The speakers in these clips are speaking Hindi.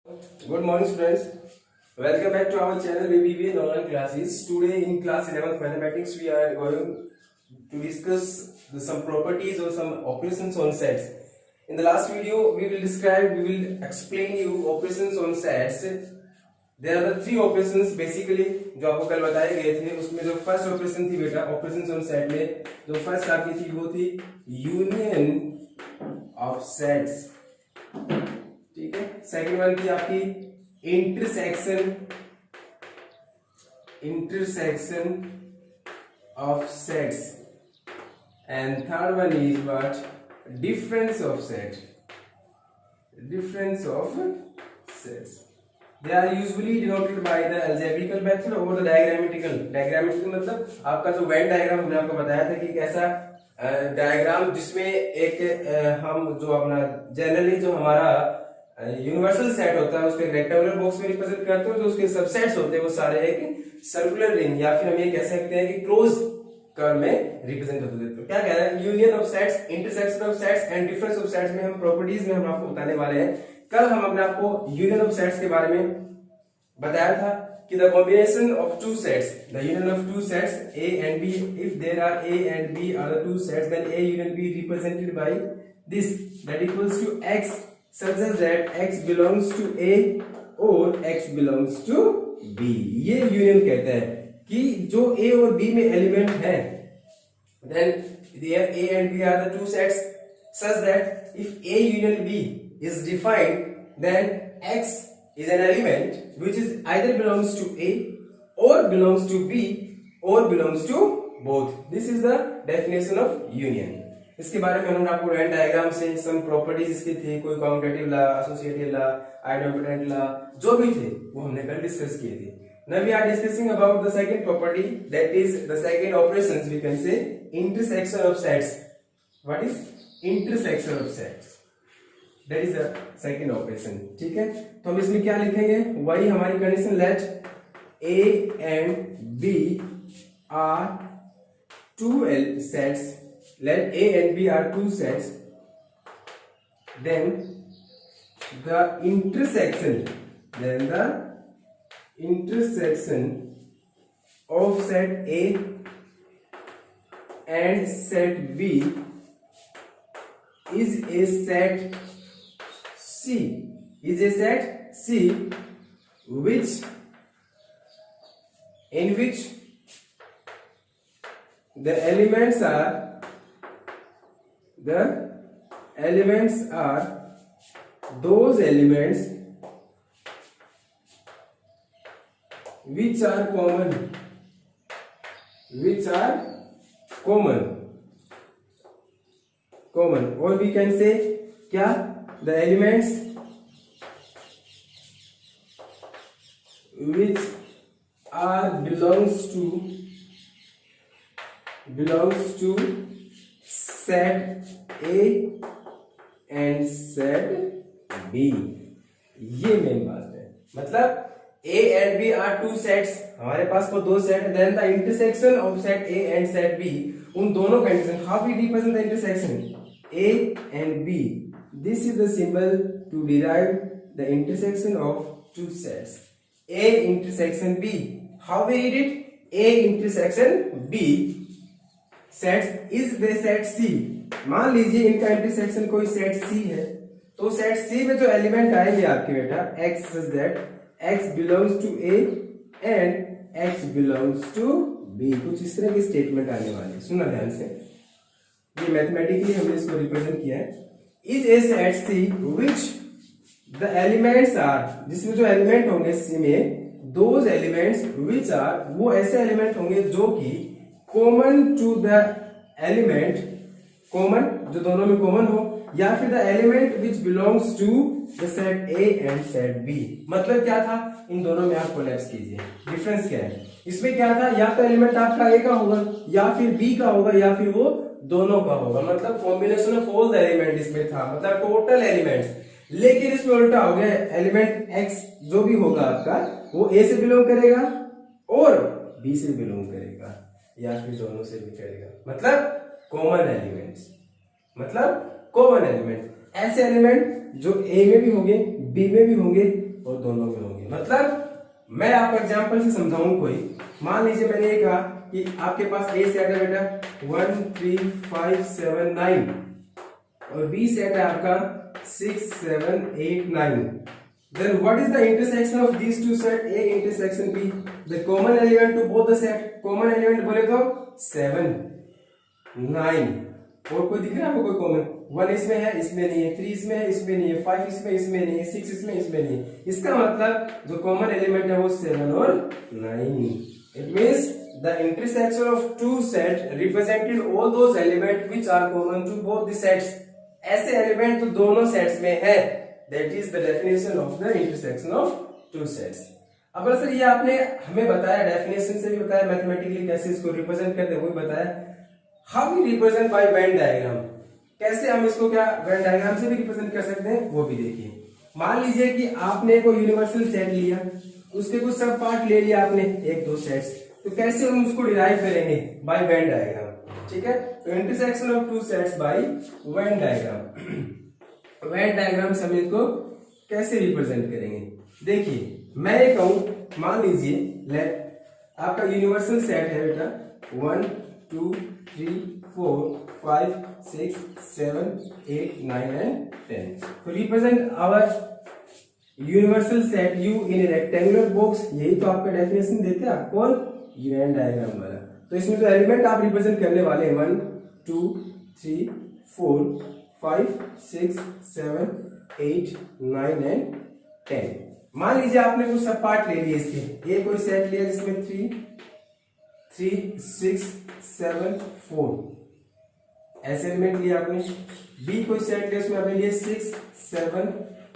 Good morning, students. Welcome back to our channel ABBN online classes. Today in class 11th mathematics, we are going to discuss some properties or some operations on sets. In the last video, we will explain you operations on sets. There are the three operations basically जो आपको कल बताए गए थे. उसमें जो फर्स्ट ऑपरेशन थी बेटा ऑपरेशंस ऑन सेट में जो फर्स्ट आपकी थी वो थी यूनियन ऑफ सेट्स. ठीक है. सेकंड वन थी आपकी intersection of sets, and third one is what? Difference of sets. They are usually denoted by the algebraical method or the diagrammatical मतलब आपका जो वेन डायग्राम हमने आपको बताया था कि एक ऐसा डायग्राम जिसमें एक हम जो अपना जनरली जो हमारा यूनिवर्सल सेट होता है उसको एक रेक्टेंगुलर बॉक्स में रिप्रेजेंट करते हैं. जो उसके सबसेट्स होते हैं वो सारे एक सर्कुलर रिंग या फिर हम ये कह सकते हैं कि क्लोज कर्व में रिप्रेजेंट होते हैं. तो क्या कह रहे हैं? Union of sets, intersection of sets and difference of sets में हम प्रॉपर्टीज में हम आपको बताने वाले हैं. कल हम अपने आपको यूनियन ऑफ सेट्स के बारे में बताया था कि the combination of two sets, the union of two sets A and B, if there are A and B are the two sets, then A union B represented by this that equals to X such as that X belongs to A or X belongs to B. ये यूनियन कहते हैं कि जो A और B में एलिमेंट है, then there A and B are the two sets such that if A union B is defined, then X is an element which is either belongs to A or belongs to B or belongs to both. This is the definition of union. इसके बारे में हमने आपको वेन डायग्राम से सम प्रॉपर्टीज इसके थे, कोई commutative law, associative law, identity law जो भी थे वो हमने कल डिस्कस किए थे. Now we are discussing about the second property, that is the second operations we can say intersection of sets. What is intersection of sets? That is the second operation. ठीक है. तो हम इसमें क्या लिखेंगे? वही हमारी condition, let A and B are two sets. Let A and B are two sets. Then the intersection of set A and set B is a set C. In which the elements are those elements which are common, or we can say क्या, the elements which are belongs to set A and set B. ये मेन बात है. मतलब A and B are two sets, हमारे पास को दो set. Then the intersection of set A and set B, उन दोनों condition, how we represent the intersection A and B. This is the symbol to derive the intersection of two sets. A intersection B. How we read it? A intersection B sets is the set C. मान लीजिए इनका इंटरसेक्शन कोई सेट C है, तो सेट C में जो एलिमेंट आएंगे आपके बेटा X such that X belongs to A and X belongs to B. कुछ इस तरह की स्टेटमेंट आने वाली है. सुनना ध्यान से. ये मैथमेटिकली हमने इसको रिप्रेजेंट किया है. Is a set C which the elements are, जिसमें जो एलिमेंट होंगे C में, those elements which are, वो ऐसे एलिमेंट होंगे जो कि common to the element, common जो दोनों में कॉमन हो, या फिर the element which belongs to the set A and set B. मतलब क्या था? इन दोनों में आप कोलैप्स कीजिए. डिफरेंस क्या है इसमें? क्या था? या तो एलिमेंट आपका A का होगा या फिर B का होगा या फिर वो दोनों का होगा. मतलब combination of all the element इसमें था, मतलब टोटल एलिमेंट्स. लेकिन इसमें उल्टा हो गया. एलिमेंट X जो भी होगा आपका वो A से बिलोंग करेगा और B से बिलोंग करेगा या फिर दोनों से भी करेगा. मतलब कॉमन एलिमेंट्स, मतलब कॉमन एलिमेंट, ऐसे एलिमेंट जो A में भी होंगे, B में भी होंगे दोनों में होंगे। मतलब मैं आपको एग्जांपल से समझाऊं कोई, मान लीजिए मैंने ये कहा कि आपके पास ए सेट है बेटा 1 3 5 7 9 और बी सेट है आपका 6 7 8 9। Then what is the intersection of these two set? A intersection B. The common element to both the set. Common element बोले तो 7 9 और कोई दिख रहा है आपको कोई कॉमन? 1 इसमें है, इसमें नहीं है, 3 इसमें है, इसमें नहीं है, 5 इसमें, इसमें नहीं है, 6 इसमें, इसमें नहीं है। इसका मतलब जो कॉमन एलिमेंट है वो 7 और 9। It means the intersection of two sets represented all those elements which are common to both the sets. ऐसे एलिमेंट तो दोनों सेट्स में है। That is the definition of the intersection of two sets. अब सर ये आपने हमें बताया, डेफिनेशन से भी बताया, मैथमेटिकली कैसे इसको रिप्रेजेंट करते हैं वो भी बताया। How we represent by Venn diagram, कैसे हम इसको क्या वेन डायग्राम से भी रिप्रेजेंट कर सकते हैं वो भी देखिए। मान लीजिए कि आपने कोई यूनिवर्सल सेट लिया, उसके कुछ सब पार्ट ले लिया आपने, एक दो सेट्स, तो कैसे हम उसको डिराइव करेंगे? By Venn diagram. ठीक है, तो intersection of two sets by Venn diagram. Venn diagram से हम इसको कैसे रिप्रेजेंट करेंगे? देखिए मैं ये कहूं, मान लीजिए लेट आपका यूनिवर्सल सेट है बेटा 1 2 3 4 5 6 7 8 9 एंड 10। तो represent our universal set U in rectangular box, यही तो आपका डेफिनेशन देते हैं आप, कौन? वेन डायग्राम वाला। तो इसमें जो एलिमेंट आप रिप्रेजेंट करने वाले हैं 1 2 3 4 5 6 7 8 9 एंड 10। मान लीजिए आपने कुछ सब पार्ट ले लिए इसके, ए कोई सेट लिया जिसमें 3 6 7 4 ऐसे एलिमेंट लिया आपने, बी कोई सेट लिया उसमें आपने लिए 6 7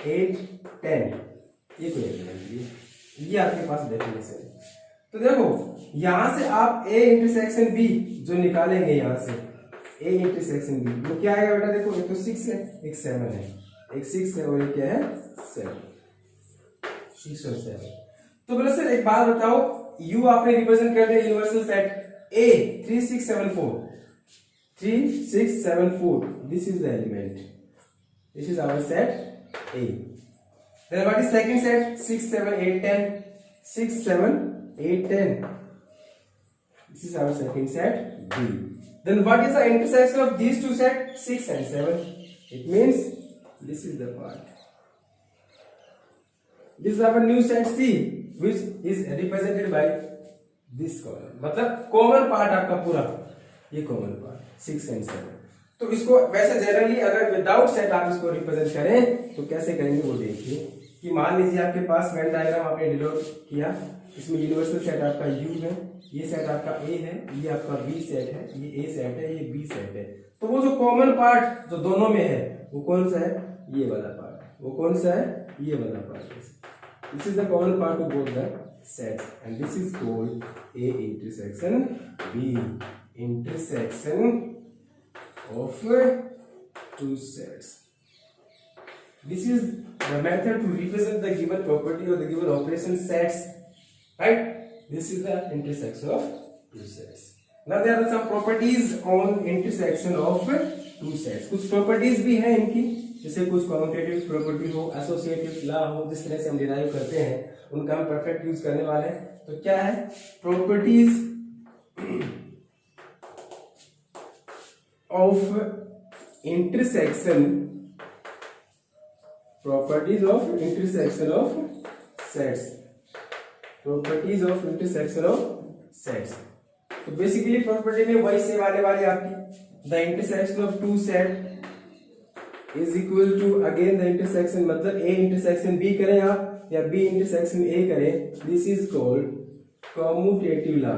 8 10 ये कोई एलिमेंट लिए, ये आपके पास डेफिनेशन है। तो देखो यहां से आप ए इंटरसेक्शन बी जो निकालेंगे, यहां से ए इंटरसेक्शन बी वो क्या आएगा बेटा? देखो एक तो 6 है, एक 7 है, एक 6 है और एक क्या है 7, 6 और 7। तो बोले सर एक बात बताओ, यू आपने रिप्रेजेंट कर दिया universal set A 3 6 7 4 3 6 7 4, this is the element, this is our set A. Then what is second set? 6 7 8 10 6 7 8 10, this is our second set B. Then what is the intersection of these two sets? 6 and 7. It means this is the part, this is our new set C which is represented by this column। मतलब कॉमन पार्ट आपका पूरा ये कॉमन पार्ट 6 and 7। तो इसको वैसे जनरली अगर विदाउट सेट आप इसको रिप्रेजेंट करें तो कैसे करेंगे वो देखिए। कि मान लीजिए आपके पास वेन डायग्राम आपने डिनोट किया, इसमें यूनिवर्सल सेट आपका U है, ये सेट आपका A है, ये आपका B सेट है, ये A सेट है, ये B सेट है। तो वो जो कॉमन पार्ट जो दोनों में है वो कौन सा है? ये वाला पार्ट। वो कौन सा है? ये वाला part. This is the common part of both the sets and this is called A intersection B, intersection of two sets। This is the method to represent the given property or the given operation sets, right? This is the intersection of two sets। Now there are some properties on intersection of two sets। कुछ properties भी हैं इनकी, जैसे कुछ commutative property हो, associative law हो, जिस तरह से हम derive करते हैं उनका हम perfect use करने वाले हैं। तो क्या है? properties of intersection, properties of intersection of sets, properties of intersection of sets। तो बेसिकली प्रॉपर्टी में वही सेम आने वाली आपकी, the intersection of two set is equal to again the intersection, मतलब ए इंटरसेक्शन बी करें आप या बी इंटरसेक्शन ए करें, this is called commutative law,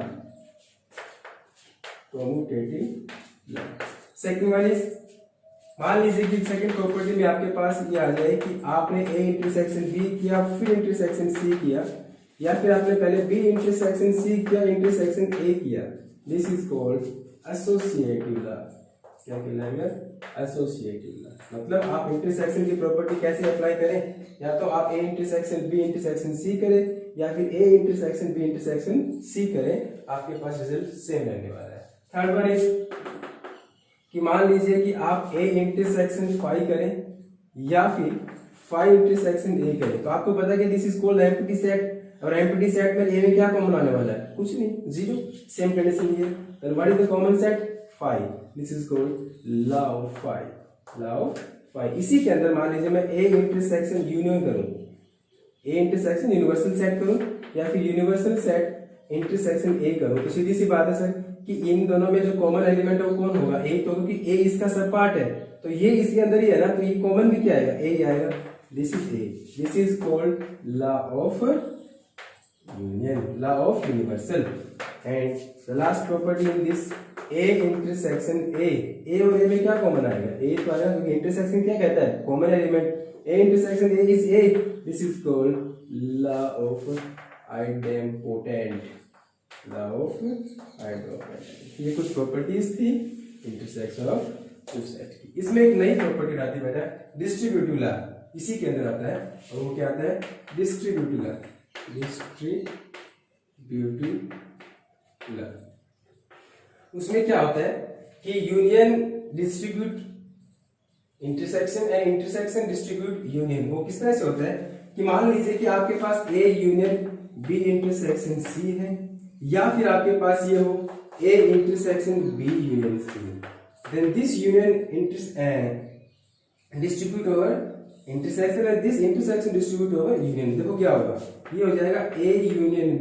commutative law. Second one is, मान लीजिए कि सेकंड प्रॉपर्टी में आपके पास ये आ जाए कि आपने ए इंटरसेक्शन बी किया फिर इंटरसेक्शन सी किया, या फिर आपने पहले बी इंटरसेक्शन सी किया इंटरसेक्शन ए किया, this is called associative law. क्या कहलाएगा? Associative law. मतलब आप इंटरसेक्शन की प्रॉपर्टी कैसे अप्लाई करें, या तो आप A intersection B intersection C करें या फिर A intersection B intersection C करें, आपके पास रिजल्ट सेम रहने वाला है। थर्ड वन इज कि मान लीजिए कि आप ए इंटरसेक्शन फाई करें या फिर फाइव इंटरसेक्शन ए करें तो आपको पता है कि this is called empty set, और एम्प्टी सेट में ए में क्या कॉमन आने वाला है, कुछ नहीं, जीरो। सेम कंडीशन ये, then what is the common set, 5, this is called law of 5, law of 5। इसी के अंदर मान लीजिए मैं ए इंटरसेक्शन यूनियन करूं, ए इंटरसेक्शन यूनिवर्सल सेट करूं या फिर यूनिवर्सल सेट इंटरसेक्शन ए करूं, तो सीधी सी बात है सर कि इन दोनों में जो कॉमन एलिमेंट है वो कौन होगा, ए, तो क्योंकि ए इसका सब पार्ट है तो ये इसके अंदर ही है ना, तो ये कॉमन भी क्या आएगा, ए ही आएगा। This is a, this is called law of union, law of universal. And the last property in this A intersection A और ए में क्या कॉमन आएगा, ए तो आएगा क्योंकि इंटरसेक्शन क्या कहता है, common element, A intersection A is a, this is called law of idempotent, law of idempotent. ये कुछ प्रॉपर्टीज थी इंटरसेक्शन ऑफ टू सेट की। इसमें एक नई प्रॉपर्टी आती है बेटा, डिस्ट्रीब्यूटिव लॉ, इसी के अंदर आता है, और वो क्या आता है, डिस्ट्रीब्यूटिव लॉ, डिस्ट्रीब्यूटिव लॉ। उसमें क्या होता है कि union distribute intersection and intersection distribute union. वो किस तरह से होता है कि मान लीजिए कि आपके पास A union B intersection C है, या फिर आपके पास ये हो A intersection B union C, then this union distribute over intersection and this intersection distribute over union. देखो क्या होगा, ये हो जाएगा A union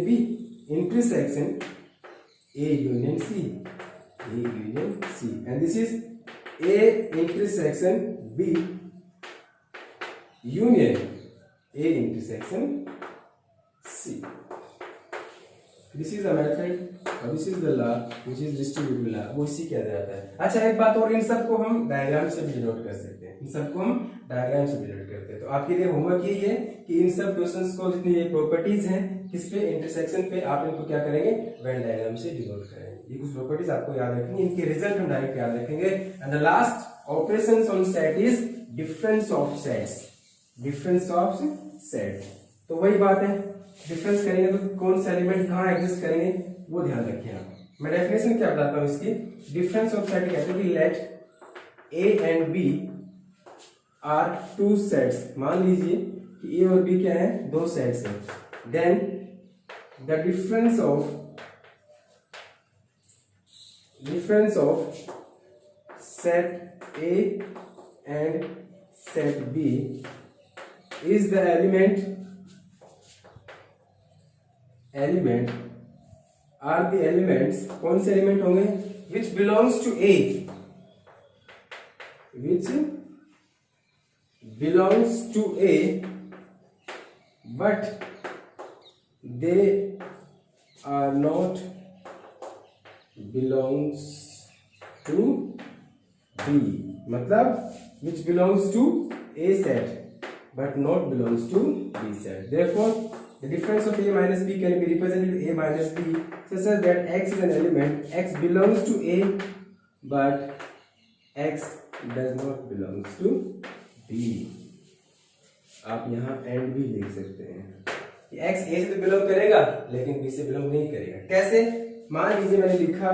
B intersection A union C, A union C, and this is A intersection B union A intersection C. This is a method और this is the law which is distributive law, वो इसी के अंदर आता है। अच्छा एक बात और, इन सबको हम डायग्राम से भी डिनोट कर सकते हैं, इन सबको हम डायग्राम से डिनोट करते हैं। तो आपके लिए होमवर्क यही है कि इन सब क्वेश्चंस को जितनी ये प्रॉपर्टीज हैं किस पे, इंटरसेक्शन पे, आप इनको क्या करेंगे, वेन डायग्राम से डिनोट करेंगे। ये कुछ प्रॉपर्टीज आपको याद रखनी, इनके रिजल्ट हम डायरेक्ट याद रखेंगे। And the last operations on set is difference of sets, difference of set. तो वही बात है, डिफरेंस करेंगे तो कौन से एलिमेंट कहाँ एग्जिस्ट करेंगे वो ध्यान रखिए आप। मैं डेफिनेशन क्या बताता हूँ इसकी, डिफरेंस ऑफ सेट कहते हैं कि let A and B are two sets, मान लीजिए कि ए और बी क्या है, दो सेट्स हैं, then the difference of set A and set B is the element are the elements, कौन से एलिमेंट होंगे, which belongs to A, which belongs to A but they are not belongs to B, मतलब which belongs to A set but not belongs to B set. Therefore the difference of a minus b can be represented a minus b such as that x is an element, x belongs to a but x does not belongs to b। आप यहाँ एंड भी लिख सकते हैं कि x a से तो बिलोंग करेगा लेकिन b से बिलोंग नहीं करेगा। कैसे, मान लीजिए मैंने लिखा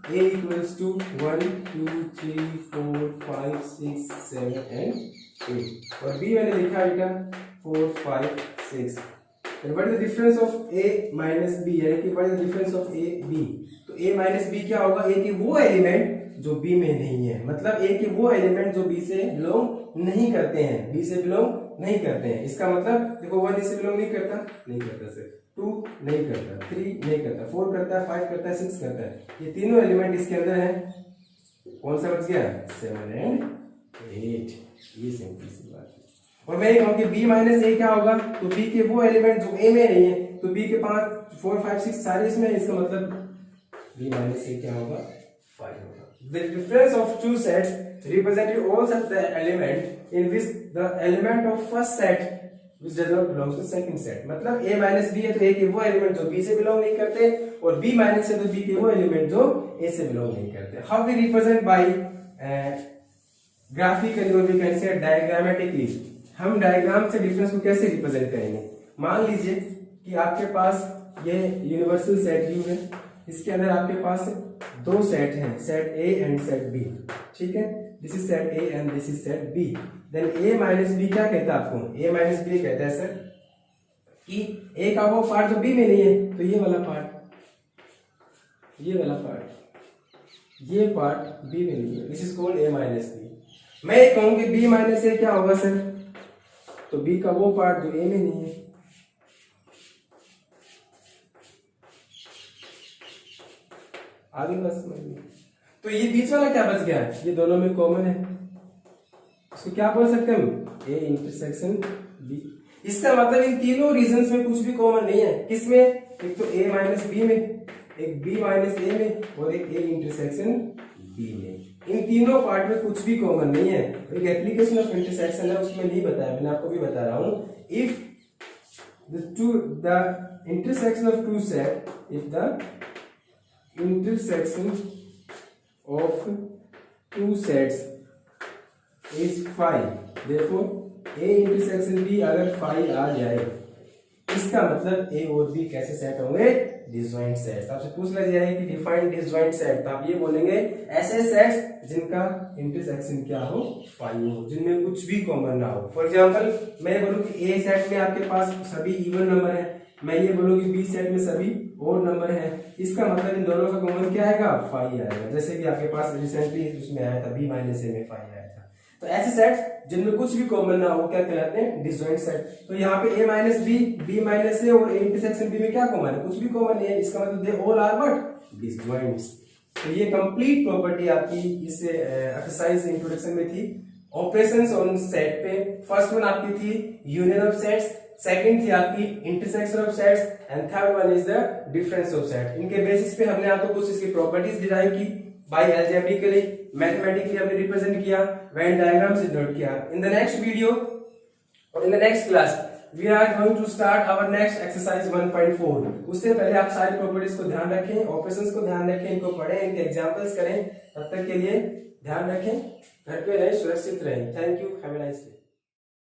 a equals to 1 2 3 4 5 6 7 and 8 और b मैंने लिखा बेटा 4 5 6। What is the difference of a minus b, यानी कि what is the difference of a b, तो a minus b क्या होगा, a के वो एलिमेंट जो b में नहीं है, मतलब a के वो एलिमेंट जो b से बिलोंग नहीं करते हैं, b से बिलोंग नहीं करते हैं। इसका मतलब देखो 1 इससे बिलोंग नहीं करता सर, 2 नहीं करता, 3 नहीं करता, 4 करता है, 5 करता है, 6 करता है, ये तीनों एलिमेंट इसके अंदर हैं। कौन सा बच गया, 7 and 8। ये सिंपल सी बात है। और मैं ये कहूँ कि b माइनस ए क्या होगा, तो b के वो एलिमेंट जो a में नहीं है, तो b के 5 4 5 6 सारे इसमें, इसका मतलब b माइनस ए क्या होगा, 5 होगा। The difference of two sets represented all such the element in which the element of first set which does not belong to second set, मतलब a माइनस b है तो a के वो एलिमेंट जो b से बिलोंग नहीं करते, और b माइनस है तो b के वो एलिमेंट जो a से बिलोंग नहीं करते। How we represent by graphically or we can say diagrammatically, हम डायग्राम से डिफरेंस को कैसे रिप्रेजेंट करेंगे। मान लीजिए कि आपके पास ये यूनिवर्सल सेट यू है, इसके अंदर आपके पास दो सेट हैं, set A and set B, ठीक है। This is set A and this is set B, then A minus B क्या कहता है आपको, ए माइनस बी कहता है सर कि ए का वो पार्ट जो बी में नहीं है, तो ये वाला पार्ट, ये वाला पार्ट, ये पार्ट बी में नहीं है, this is called A minus B. मैं ये कहूँ कि बी माइनस ए क्या होगा सर, तो बी का वो पार्ट जो ए में नहीं है, आगे बस समझ में। तो ये बीच वाला क्या बच गया, ये दोनों में कॉमन है, इसको क्या बोल सकते हैं हम, ए इंटरसेक्शन बी। इसका मतलब इन तीनों रीजंस में कुछ भी कॉमन नहीं है, किसमें, एक तो ए माइनस बी में, एक बी माइनस ए में, और एक ए इंटरसेक्शन बी में। इन तीनों पार्ट में कुछ भी कॉमन नहीं है। एक एप्लीकेशन ऑफ इंटरसेक्शन है, उसमें नहीं बताया, मैंने आपको भी बता रहा हूं, if the intersection of two set, if the intersection of two sets is phi, therefore A intersection B अगर phi आ जाए, इसका मतलब A और B कैसे सेट होंगे, डिसजॉइंट सेट। आपसे पूछ लिया जाए कि डिफाइन डिसजॉइंट सेट, तो आप ये बोलेंगे ऐसे सेट्स जिनका इंटरसेक्शन क्या हो, फाई हो, जिनमें कुछ भी कॉमन ना हो। फॉर एग्जांपल मैं बोलूं कि A सेट में आपके पास सभी इवन नंबर है, मैं ये बोलूं कि बी सेट में सभी और नंबर है, इसका मतलब इन दोनों का कॉमन क्या आएगा, फाई आएगा। जैसे कि आपके पास रिसेंटली उसमें आया था बी माइनस ए में फाई आया था। तो ऐसे सेट जिनमें कुछ भी कॉमन ना हो क्या कहलाते हैं, डिसजॉइंट सेट। तो यहाँ पे ए माइनस बी, बी माइनस ए और ए इंटरसेक्शन बी में क्या कॉमन है, कुछ भी कॉमन नहीं है, इसका मतलब दे ऑल आर व्हाट, डिसजॉइंट्स। तो ये कंप्लीट प्रॉपर्टी आपकी इस एक्सरसाइज इंट्रोडक्शन में थी। ऑपरेशंस ऑन सेट पे फर्स्ट वन आपकी थी यूनियन ऑफ सेट्स, सेकंड थी आपकी intersection of sets, and third one is the difference of set. इनके बेसिस पे हमने आपको कुछ इसकी प्रॉपर्टीज डिराइव की, बाय अलजेब्रिकली, मैथमेटिकली हमने रिप्रेजेंट किया, वेन डायग्राम से नोट किया। इन द नेक्स्ट वीडियो और in the next class we are going to start our next exercise 1.4। उससे पहले आप सारी प्रॉपर्टीज को ध्यान रखें, ऑपरेशंस को ध्यान रखें, इनको पढ़ें, इनके एग्जांपल्स करें। तब तक के लिए ध्यान रखें, घर पे रहें, सुरक्षित रहें। Thank you, have a nice day.